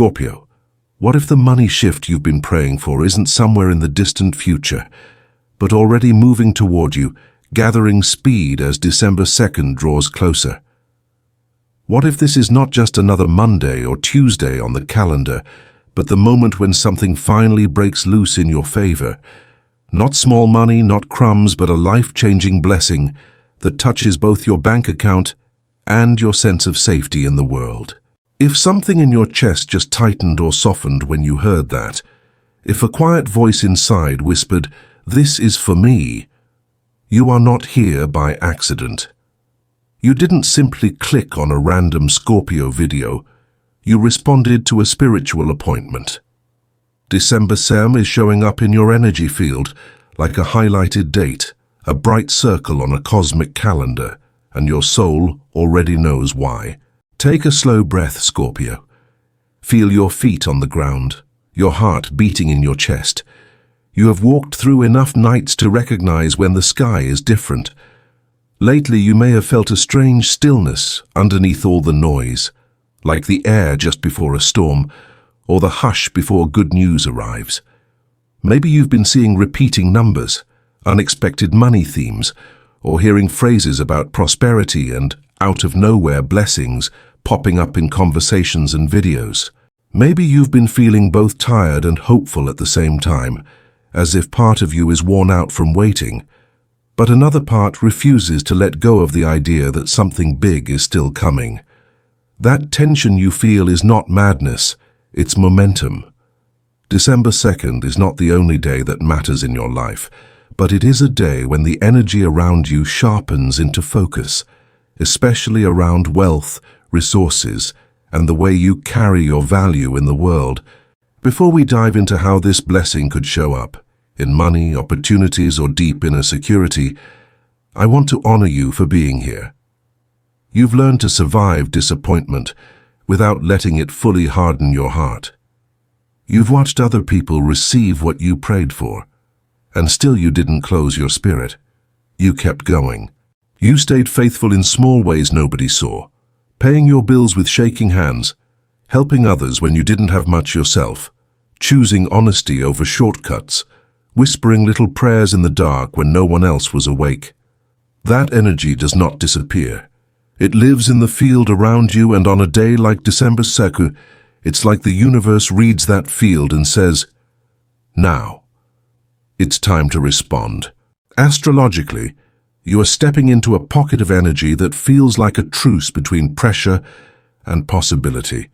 Scorpio, what if the money shift you've been praying for isn't somewhere in the distant future, but already moving toward you, gathering speed as December 2nd draws closer? What if this is not just another Monday or Tuesday on the calendar, but the moment when something finally breaks loose in your favor? Not small money, not crumbs, but a life-changing blessing that touches both your bank account and your sense of safety in the world. If something in your chest just tightened or softened when you heard that, if a quiet voice inside whispered, "This is for me," you are not here by accident. You didn't simply click on a random Scorpio video, you responded to a spiritual appointment. December 2nd is showing up in your energy field like a highlighted date, a bright circle on a cosmic calendar, and your soul already knows why. Take a slow breath, Scorpio. Feel your feet on the ground, your heart beating in your chest. You have walked through enough nights to recognize when the sky is different. Lately, you may have felt a strange stillness underneath all the noise, like the air just before a storm, or the hush before good news arrives. Maybe you've been seeing repeating numbers, unexpected money themes, or hearing phrases about prosperity and out-of-nowhere blessings popping up in conversations and videos. Maybe you've been feeling both tired and hopeful at the same time, as if part of you is worn out from waiting, but another part refuses to let go of the idea that something big is still coming. That tension you feel is not madness, it's momentum. December 2nd is not the only day that matters in your life, but it is a day when the energy around you sharpens into focus, especially around wealth, resources, and the way you carry your value in the world. Before we dive into how this blessing could show up, in money, opportunities, or deep inner security, I want to honor you for being here. You've learned to survive disappointment without letting it fully harden your heart. You've watched other people receive what you prayed for, and still you didn't close your spirit. You kept going. You stayed faithful in small ways nobody saw, paying your bills with shaking hands, helping others when you didn't have much yourself, choosing honesty over shortcuts, whispering little prayers in the dark when no one else was awake. That energy does not disappear. It lives in the field around you, and on a day like December 2nd, it's like the universe reads that field and says, "Now, it's time to respond." Astrologically, you are stepping into a pocket of energy that feels like a truce between pressure and possibility.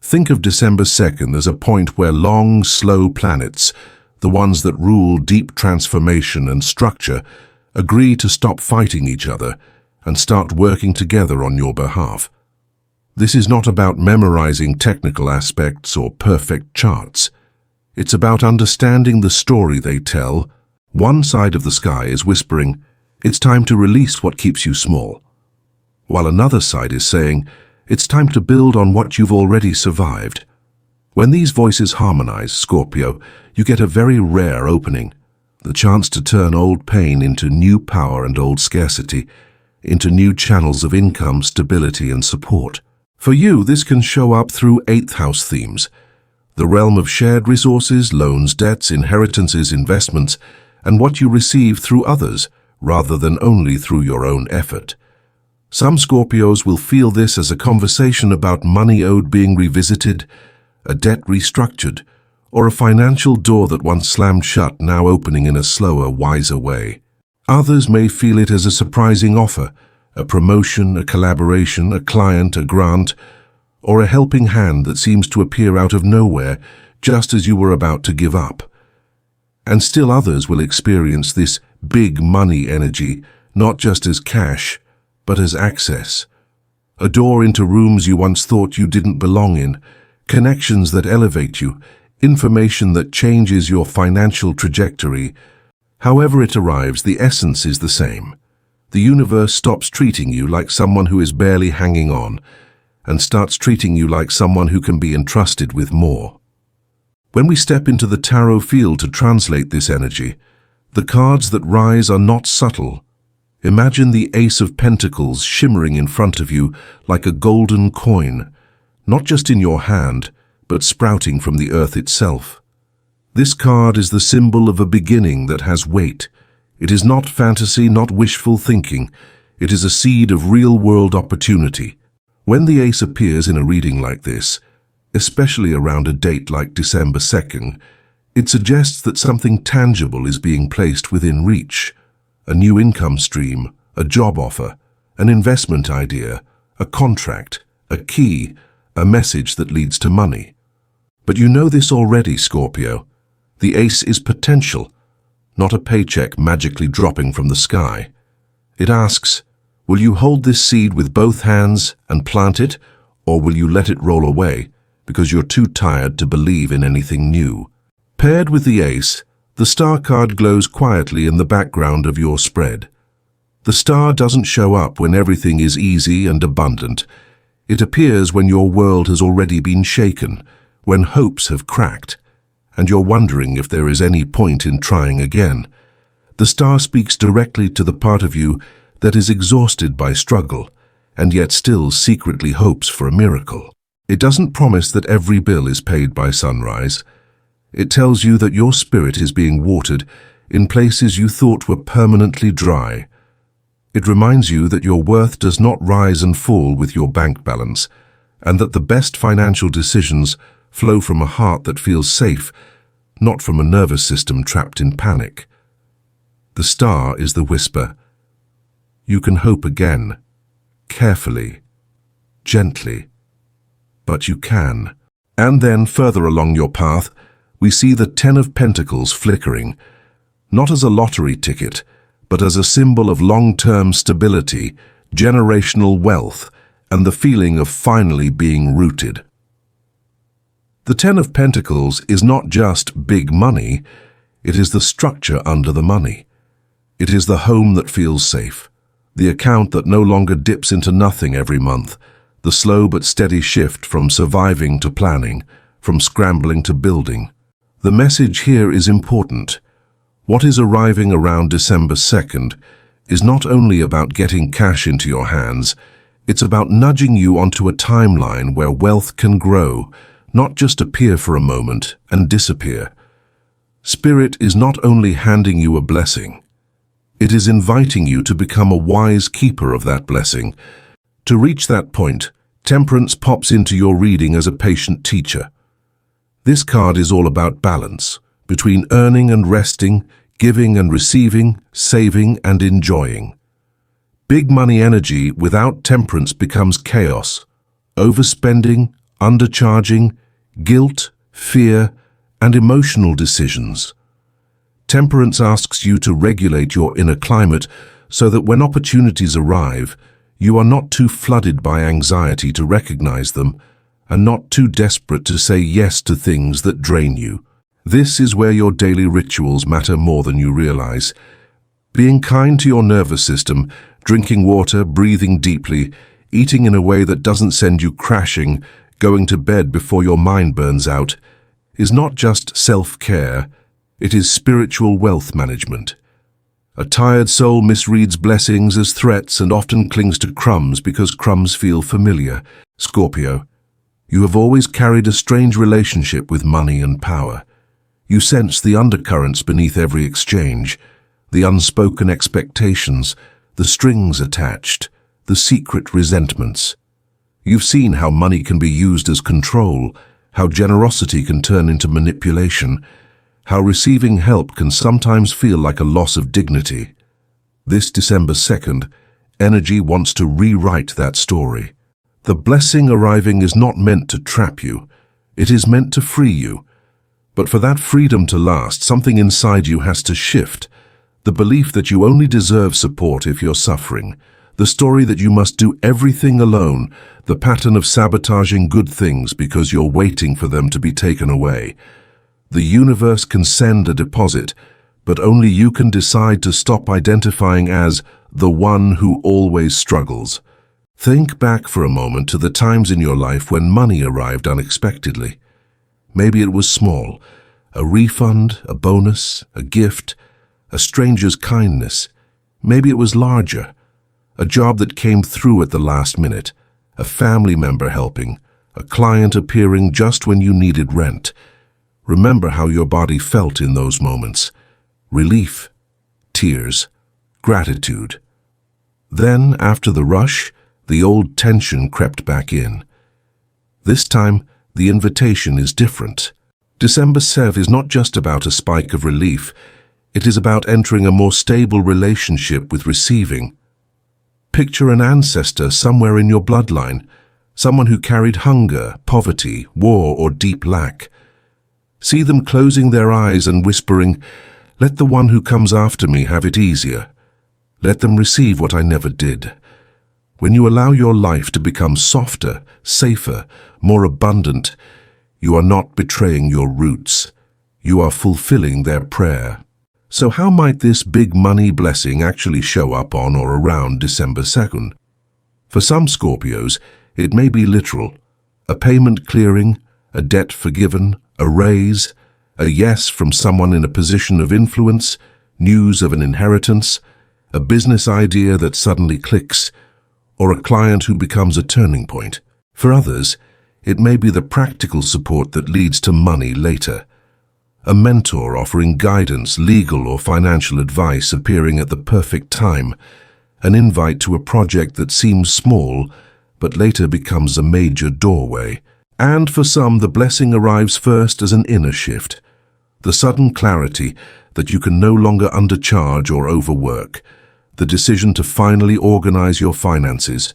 Think of December 2nd as a point where long, slow planets, the ones that rule deep transformation and structure, agree to stop fighting each other and start working together on your behalf. This is not about memorizing technical aspects or perfect charts. It's about understanding the story they tell. One side of the sky is whispering, "It's time to release what keeps you small," while another side is saying, "It's time to build on what you've already survived." When these voices harmonize, Scorpio, you get a very rare opening, the chance to turn old pain into new power and old scarcity, into new channels of income, stability, and support. For you, this can show up through 8th house themes, the realm of shared resources, loans, debts, inheritances, investments, and what you receive through others, rather than only through your own effort. Some Scorpios will feel this as a conversation about money owed being revisited, a debt restructured, or a financial door that once slammed shut now opening in a slower, wiser way. Others may feel it as a surprising offer, a promotion, a collaboration, a client, a grant, or a helping hand that seems to appear out of nowhere just as you were about to give up. And still others will experience this big money energy not just as cash, but as access. A door into rooms you once thought you didn't belong in, connections that elevate you, information that changes your financial trajectory. However it arrives, the essence is the same. The universe stops treating you like someone who is barely hanging on and starts treating you like someone who can be entrusted with more. When we step into the tarot field to translate this energy, the cards that rise are not subtle. Imagine the Ace of Pentacles shimmering in front of you like a golden coin, not just in your hand, but sprouting from the earth itself. This card is the symbol of a beginning that has weight. It is not fantasy, not wishful thinking. It is a seed of real-world opportunity. When the ace appears in a reading like this, especially around a date like December 2nd, it suggests that something tangible is being placed within reach. A new income stream, a job offer, an investment idea, a contract, a key, a message that leads to money. But you know this already, Scorpio. The ace is potential, not a paycheck magically dropping from the sky. It asks, will you hold this seed with both hands and plant it, or will you let it roll away because you're too tired to believe in anything new? Paired with the ace, the star card glows quietly in the background of your spread. The star doesn't show up when everything is easy and abundant. It appears when your world has already been shaken, when hopes have cracked, and you're wondering if there is any point in trying again. The star speaks directly to the part of you that is exhausted by struggle, and yet still secretly hopes for a miracle. It doesn't promise that every bill is paid by sunrise. It tells you that your spirit is being watered in places you thought were permanently dry. It reminds you that your worth does not rise and fall with your bank balance, and that the best financial decisions flow from a heart that feels safe, not from a nervous system trapped in panic. The star is the whisper. You can hope again, carefully, gently, but you can. And then further along your path, we see the 10 of Pentacles flickering, not as a lottery ticket, but as a symbol of long-term stability, generational wealth, and the feeling of finally being rooted. The 10 of Pentacles is not just big money, it is the structure under the money. It is the home that feels safe, the account that no longer dips into nothing every month, the slow but steady shift from surviving to planning, from scrambling to building. The message here is important. What is arriving around December 2nd is not only about getting cash into your hands, it's about nudging you onto a timeline where wealth can grow, not just appear for a moment and disappear. Spirit is not only handing you a blessing, it is inviting you to become a wise keeper of that blessing. To reach that point, Temperance pops into your reading as a patient teacher. This card is all about balance, between earning and resting, giving and receiving, saving and enjoying. Big money energy without temperance becomes chaos, overspending, undercharging, guilt, fear, and emotional decisions. Temperance asks you to regulate your inner climate so that when opportunities arrive, you are not too flooded by anxiety to recognize them and not too desperate to say yes to things that drain you. This is where your daily rituals matter more than you realize. Being kind to your nervous system, drinking water, breathing deeply, eating in a way that doesn't send you crashing, going to bed before your mind burns out, is not just self-care, it is spiritual wealth management. A tired soul misreads blessings as threats and often clings to crumbs because crumbs feel familiar. Scorpio, you have always carried a strange relationship with money and power. You sense the undercurrents beneath every exchange, the unspoken expectations, the strings attached, the secret resentments. You've seen how money can be used as control, how generosity can turn into manipulation, how receiving help can sometimes feel like a loss of dignity. This December 2nd, energy wants to rewrite that story. The blessing arriving is not meant to trap you. It is meant to free you. But for that freedom to last, something inside you has to shift. The belief that you only deserve support if you're suffering. The story that you must do everything alone. The pattern of sabotaging good things because you're waiting for them to be taken away. The universe can send a deposit, but only you can decide to stop identifying as the one who always struggles. Think back for a moment to the times in your life when money arrived unexpectedly. Maybe it was small, a refund, a bonus, a gift, a stranger's kindness. Maybe it was larger, a job that came through at the last minute, a family member helping, a client appearing just when you needed rent. Remember how your body felt in those moments. Relief, tears, gratitude. Then, after the rush, the old tension crept back in. This time, the invitation is different. December 7th is not just about a spike of relief. It is about entering a more stable relationship with receiving. Picture an ancestor somewhere in your bloodline, someone who carried hunger, poverty, war, or deep lack. See them closing their eyes and whispering, "Let the one who comes after me have it easier. Let them receive what I never did." When you allow your life to become softer, safer, more abundant, you are not betraying your roots. You are fulfilling their prayer. So how might this big money blessing actually show up on or around December 2nd? For some Scorpios, it may be literal. A payment clearing, a debt forgiven, a raise, a yes from someone in a position of influence, news of an inheritance, a business idea that suddenly clicks, or a client who becomes a turning point. For others, it may be the practical support that leads to money later. A mentor offering guidance, legal or financial advice appearing at the perfect time, an invite to a project that seems small but later becomes a major doorway. And for some, the blessing arrives first as an inner shift, the sudden clarity that you can no longer undercharge or overwork, the decision to finally organize your finances,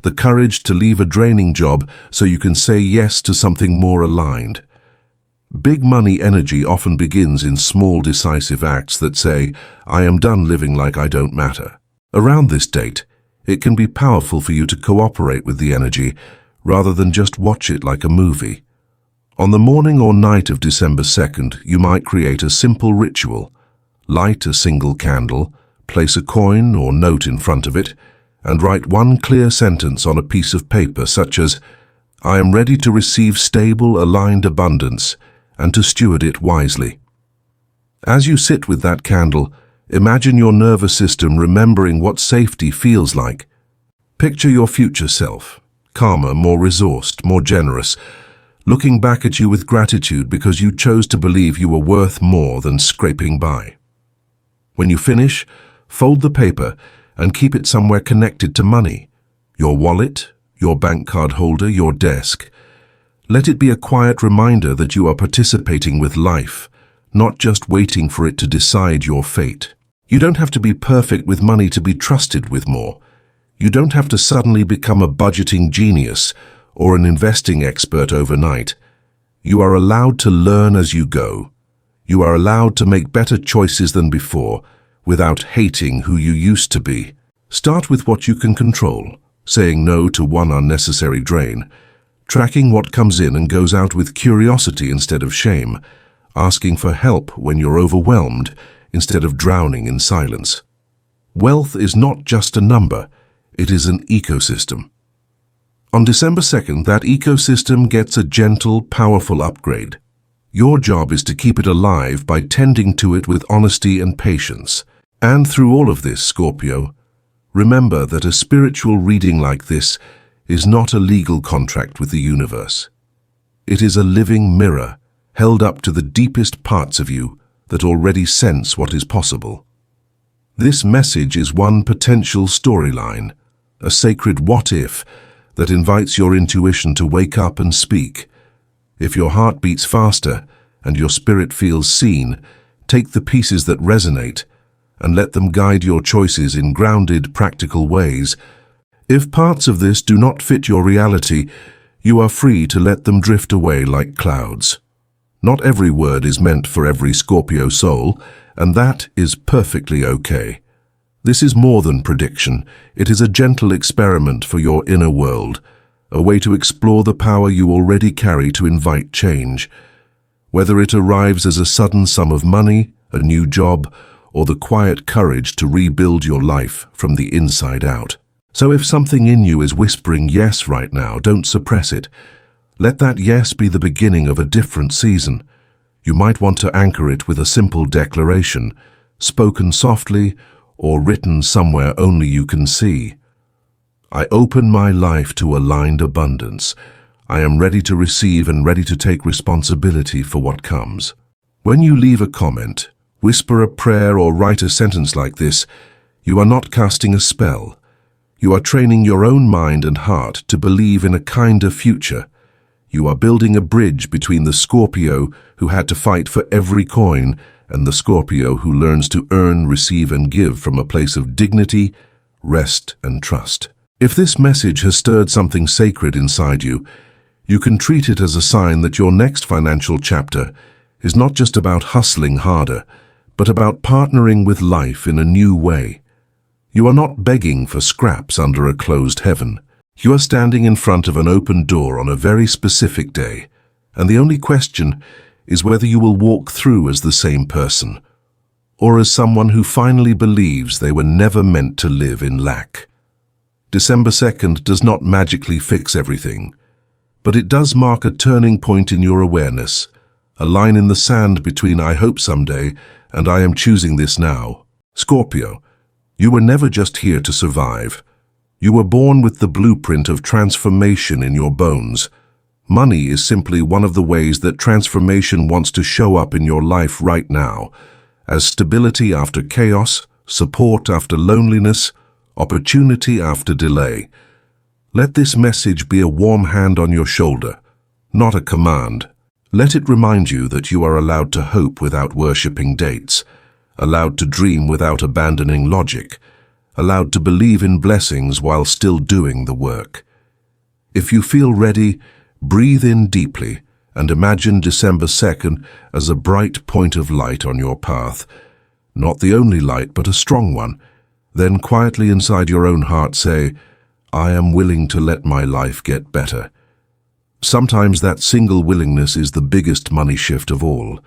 the courage to leave a draining job so you can say yes to something more aligned. Big money energy often begins in small decisive acts that say, "I am done living like I don't matter." Around this date, it can be powerful for you to cooperate with the energy rather than just watch it like a movie. On the morning or night of December 2nd, you might create a simple ritual. Light a single candle, place a coin or note in front of it, and write one clear sentence on a piece of paper such as, "I am ready to receive stable, aligned abundance and to steward it wisely." As you sit with that candle, imagine your nervous system remembering what safety feels like. Picture your future self, calmer, more resourced, more generous, looking back at you with gratitude because you chose to believe you were worth more than scraping by. When you finish, fold the paper and keep it somewhere connected to money. Your wallet, your bank card holder, your desk. Let it be a quiet reminder that you are participating with life, not just waiting for it to decide your fate. You don't have to be perfect with money to be trusted with more. You don't have to suddenly become a budgeting genius or an investing expert overnight. You are allowed to learn as you go. You are allowed to make better choices than before, without hating who you used to be. Start with what you can control, saying no to one unnecessary drain, tracking what comes in and goes out with curiosity instead of shame, asking for help when you're overwhelmed instead of drowning in silence. Wealth is not just a number, it is an ecosystem. On December 2nd, that ecosystem gets a gentle, powerful upgrade. Your job is to keep it alive by tending to it with honesty and patience. And through all of this, Scorpio, remember that a spiritual reading like this is not a legal contract with the universe. It is a living mirror held up to the deepest parts of you that already sense what is possible. This message is one potential storyline, a sacred what-if that invites your intuition to wake up and speak. If your heart beats faster and your spirit feels seen, take the pieces that resonate and let them guide your choices in grounded, practical ways. If parts of this do not fit your reality, you are free to let them drift away like clouds. Not every word is meant for every Scorpio soul, and that is perfectly okay. This is more than prediction. It is a gentle experiment for your inner world, a way to explore the power you already carry to invite change. Whether it arrives as a sudden sum of money, a new job, or the quiet courage to rebuild your life from the inside out. So if something in you is whispering yes right now, don't suppress it. Let that yes be the beginning of a different season. You might want to anchor it with a simple declaration, spoken softly or written somewhere only you can see. I open my life to aligned abundance. I am ready to receive and ready to take responsibility for what comes. When you leave a comment, whisper a prayer or write a sentence like this, you are not casting a spell. You are training your own mind and heart to believe in a kinder future. You are building a bridge between the Scorpio who had to fight for every coin and the Scorpio who learns to earn, receive, and give from a place of dignity, rest, and trust. If this message has stirred something sacred inside you, you can treat it as a sign that your next financial chapter is not just about hustling harder, but about partnering with life in a new way. You are not begging for scraps under a closed heaven. You are standing in front of an open door on a very specific day, and the only question is whether you will walk through as the same person, or as someone who finally believes they were never meant to live in lack. December 2nd does not magically fix everything, but it does mark a turning point in your awareness, a line in the sand between I hope someday and I am choosing this now. Scorpio, you were never just here to survive. You were born with the blueprint of transformation in your bones. Money is simply one of the ways that transformation wants to show up in your life right now, as stability after chaos, support after loneliness, opportunity after delay. Let this message be a warm hand on your shoulder, not a command. Let it remind you that you are allowed to hope without worshipping dates, allowed to dream without abandoning logic, allowed to believe in blessings while still doing the work. If you feel ready, breathe in deeply and imagine December 2nd as a bright point of light on your path. Not the only light, but a strong one. Then quietly inside your own heart say, I am willing to let my life get better. Sometimes that single willingness is the biggest money shift of all.